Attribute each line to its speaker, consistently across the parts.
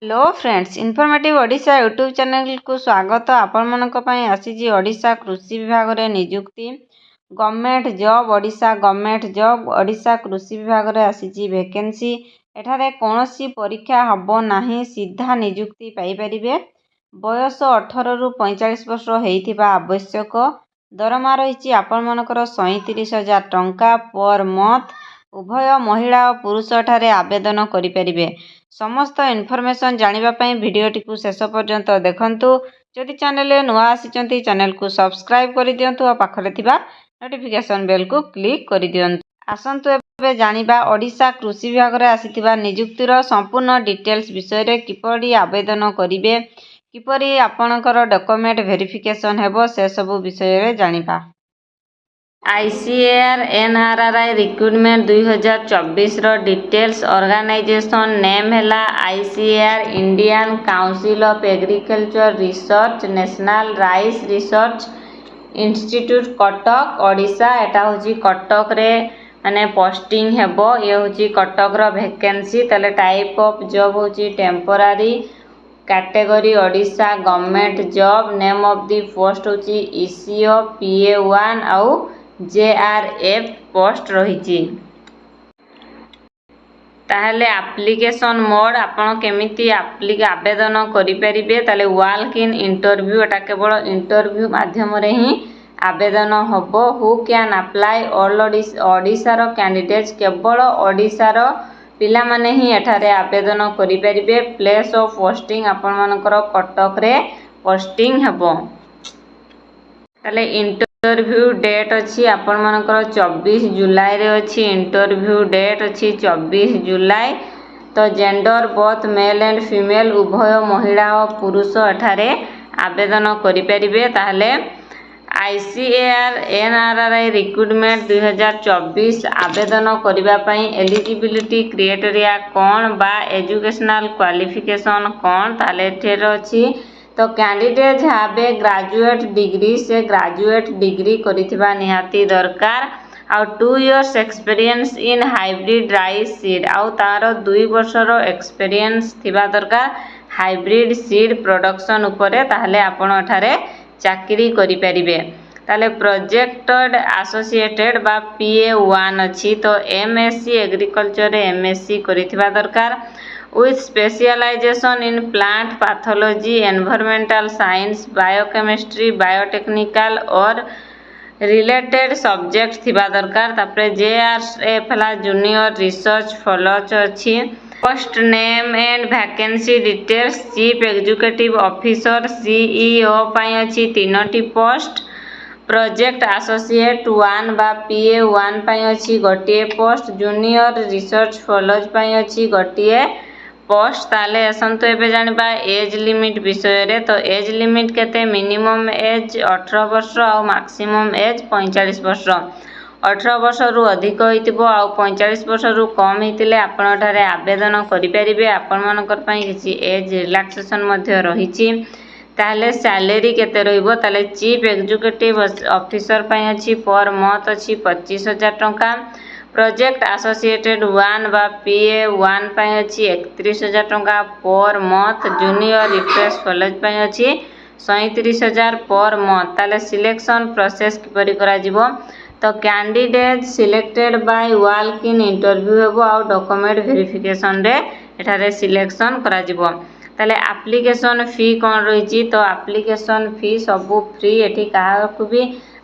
Speaker 1: Hello friends, informative Odisha YouTube channel को स्वागत। आपण मानक पई आसीजी ओडिशा कृषि विभाग रे नियुक्ति गवर्नमेंट जॉब ओडिशा कृषि विभाग रे आसीजी वैकेंसी। एठारे कोनोसी परीक्षा हबो नाही, सीधा नियुक्ति पाई परिबे। बयस 18 रु 45 वर्ष हेइथिबा आवश्यक। दरमा रहिछि आपण मानकर 37,000 टंका पर मंथ। उभय महिला और पुरुष ठारे आवेदन करि परिबे। समस्त इनफॉरमेशन जानिबा पई भिडियोटी को शेष पर्यंत देखंतु। जदि चैनल नुआ आसीचंती चैनल को सब्सक्राइब करि दियंतु और पाखरे थिबा नोटिफिकेशन बेल को क्लिक करि दियंतु। आसंतु एबे जानिबा ओडिशा कृषि विभाग रे आसीथिबा नियुक्तिर संपूर्ण डिटेल्स विषय रे, किपरि आवेदन करिवे, किपरि आपणकर डॉक्यूमेंट वेरिफिकेशन हेबो, से सब विषय रे जानिबा। ICAR NRRI रिक्रुटमेंट 2024 रो डिटेल्स। ऑर्गेनाइजेशन नेम हैला ICAR Indian council of agriculture research national rice research institute Cuttack Odisha. एटा होची कटक रे माने पोस्टिंग हेबो। ये होची कटक रो वैकेंसी। तले टाइप ऑफ जॉब होची temporary. Category Odisha government job. Name of the post होची ECO PA1 आउ JRF पोस्ट रही। ताहले एप्लिकेशन मोड आपण केमिति आवेदन करि परिबे। ताले वॉक इन इंटरव्यू, एटा केवल इंटरव्यू माध्यम रे ही आवेदन हबो। Who can apply all Odisha रो कैंडिडेट्स, केवल ओडिशा रो पिला माने ही एठारे आवेदन करि परिबे। प्लेस ऑफ पोस्टिंग आपण मानकर कटक रे पोस्टिंग हबो। ताले इंटरव्यू डेट अच्छी आपण मानकर 24 जुलाई रे अच्छी। इंटरव्यू डेट अच्छी 24 जुलाई। तो gender both male and female उभय महिला और पुरुष एठारे आवेदन करि परिबे। ताहले ICAR NRRI रिक्रुटमेंट 2024 आवेदन करिबा पई एलिजिबिलिटी क्राइटेरिया कोन बा एजुकेशनल क्वालिफिकेशन कोन, ताहले एठेर अछि। तो कैंडिडेट हावे ग्रेजुएट डिग्री, से ग्रेजुएट डिग्री करिथिबा निहाती दरकार। आउ 2 years experience in hybrid rice seed, आउ तार 2 वर्षर एक्सपीरियंस थिबा दरकार हाइब्रिड सीड प्रोडक्शन उपरे। ताहले आपण एठारे चाकरी करि परिबे। ताहले प्रोजेक्टेड एसोसिएटेड बा PA1 अछि। तो MSc एग्रीकल्चर रे MSc करिथिबा दरकार। with specialization in plant pathology, environmental science, biochemistry, biotechnical और related subject थिबा दरकार। तापरे JRF ला जूनियर रिसर्च फेलोज अछि। Post name and vacancy details. Chief executive officer CEO पई अछि 3टी पोस्ट। प्रोजेक्ट एसोसिएट 1 बा PA1 पई अछि गोटिए पोस्ट। जूनियर रिसर्च फेलोज पई अछि गोटिए पोस्ट। ताले असंतो एबे जानिबा एज लिमिट विषय रे। तो एज लिमिट केते, मिनिमम एज 18 वर्ष और मैक्सिमम एज 45 वर्ष। 18 वर्ष रु अधिक होइतिबो आ 45 वर्ष रु कम हेतिले आपण ठारे आवेदन करि परिबे। आपण मानकर पई किछि एज रिलैक्सेशन मध्ये रहिछि। ताले सैलरी केते रहइबो, ताले चीफ एग्जीक्यूटिव ऑफिसर पई अछि पर मंथ अछि 25,000 टंका। प्रोजेक्ट एसोसिएटेड 1 बा PA1 पई अछि 31,000 टंका per month. Junior research fellows पई अछि 37,000 पर मंथ। ताले सिलेक्शन प्रोसेस किपरि करा जिवो। तो candidate selected by walk in interview हेबो आ डॉक्यूमेंट वेरिफिकेशन रे एठारे सिलेक्शन करा जिवो। ताले एप्लिकेशन फी कोन रहिछि। तो एप्लिकेशन फी सबु फ्री। एठी काहाकु भी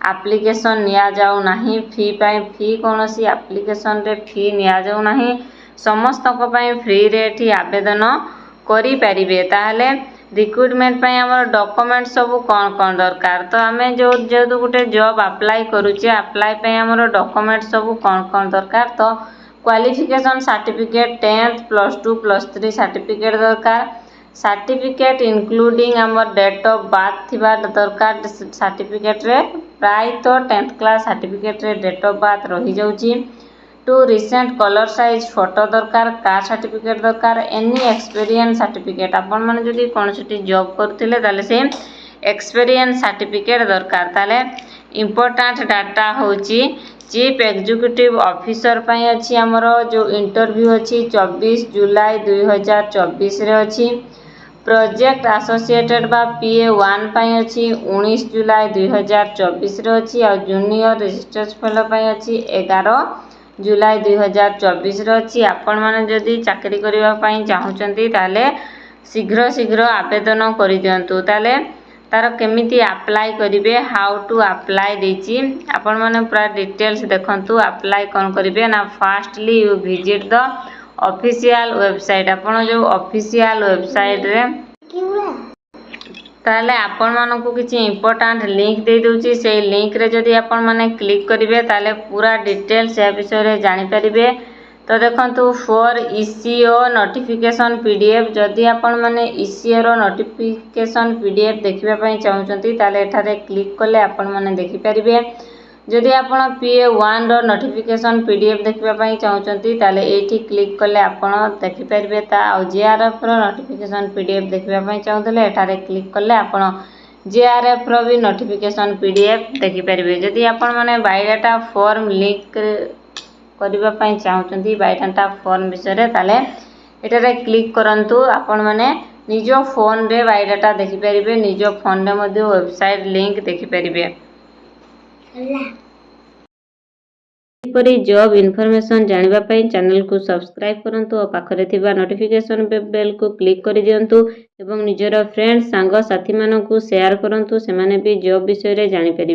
Speaker 1: एप्लिकेशन निया जाउ नाही। फी कोनोसी एप्लिकेशन रे फी निया जाउ नाही। समस्त को पई फ्री रे एठी आवेदन करि परिबे। ताहले रिक्रुटमेंट पई हमर डॉक्यूमेंट सब कोन दरकार। तो हमें जो गुटे जॉब अप्लाई करूचे, अप्लाई पई हमर डॉक्यूमेंट सब कोन दरकार। तो क्वालिफिकेशन सर्टिफिकेट 10th +2 +3 सर्टिफिकेट दरकार। सर्टिफिकेट इंक्लूडिंग हमर डेट ऑफ बर्थ थिबा दरकार। सर्टिफिकेट रे प्राय तो 10th क्लास सर्टिफिकेट रे डेट ऑफ बर्थ रही जाउची। 2 रिसेंट कलर साइज फोटो दरकार। कास्ट सर्टिफिकेट दरकार। एनी एक्सपीरियंस सर्टिफिकेट, आपण माने जदी कोनोसिटी जॉब करथिले ताले से एक्सपीरियंस सर्टिफिकेट दरकार। ताले इंपोर्टेंट डाटा होची चीफ एग्जीक्यूटिव ऑफिसर पई अछि हमरो जो इंटरव्यू अछि 24 जुलाई 2024 रे अछि। प्रोजेक्ट एसोसिएटेड बा PA1 पई अछि 19 जुलाई 2024 रे अछि आ जूनियर रजिस्ट्रार फेलो पई अछि 11 जुलाई 2024 रे अछि। आपण माने जदी चाकरी करिवा पई चाहुचंती ताले शीघ्र शीघ्र आवेदन करि दियंतु। ताले तार केमिति अप्लाई करिवे हाउ टू अप्लाई देछि आपण माने पूरा डिटेल्स देखंतु। अप्लाई कोन करिवे ना fastly you visit the official website आपण जो ऑफिशियल वेबसाइट रे ताले आपण मानकु किछि इंपोर्टेंट लिंक दे दोछि से लिंक रे जदी आपण माने क्लिक करिवे ताले पूरा डिटेल्स या विषय रे जानि परिबे। तो देखंतु फॉर ईसीओ नोटिफिकेशन पीडीएफ जदी आपण माने ईसीओ रो नोटिफिकेशन पीडीएफ देखिबा पई चाहुचंती ताले एठारे क्लिक कले आपण माने देखि परिबे। जदि आपण PA1 रो नोटिफिकेशन पीडीएफ देखिबा पई चाहुचंती ताले एठी क्लिक कले आपण देखि परिबे ता आ JRF रो नोटिफिकेशन पीडीएफ देखिबा पई चाहुतले एठारे क्लिक कले आपण JRF रो भी नोटिफिकेशन पीडीएफ देखि परिबे। जदि आपण माने बायोडाटा फॉर्म लिंक करिबा पई चाहुचंती बायोडाटा फॉर्म विषय रे ताले एठारे क्लिक करंतु। आपण माने निजो फोन रे बायोडाटा देखि परिबे निजो फोन रे मध्ये वेबसाइट लिंक देखि परिबे। एपरि जॉब इन्फॉर्मेशन जानिबा पई चैनल को सब्सक्राइब करंतु और पाखरे थिबा नोटिफिकेशन बेल को क्लिक करि दियंतु एवं निजरो फ्रेंड्स सांग साथी मानकु शेयर करंतु सेमाने भी जॉब विषय रे जानि परिबे।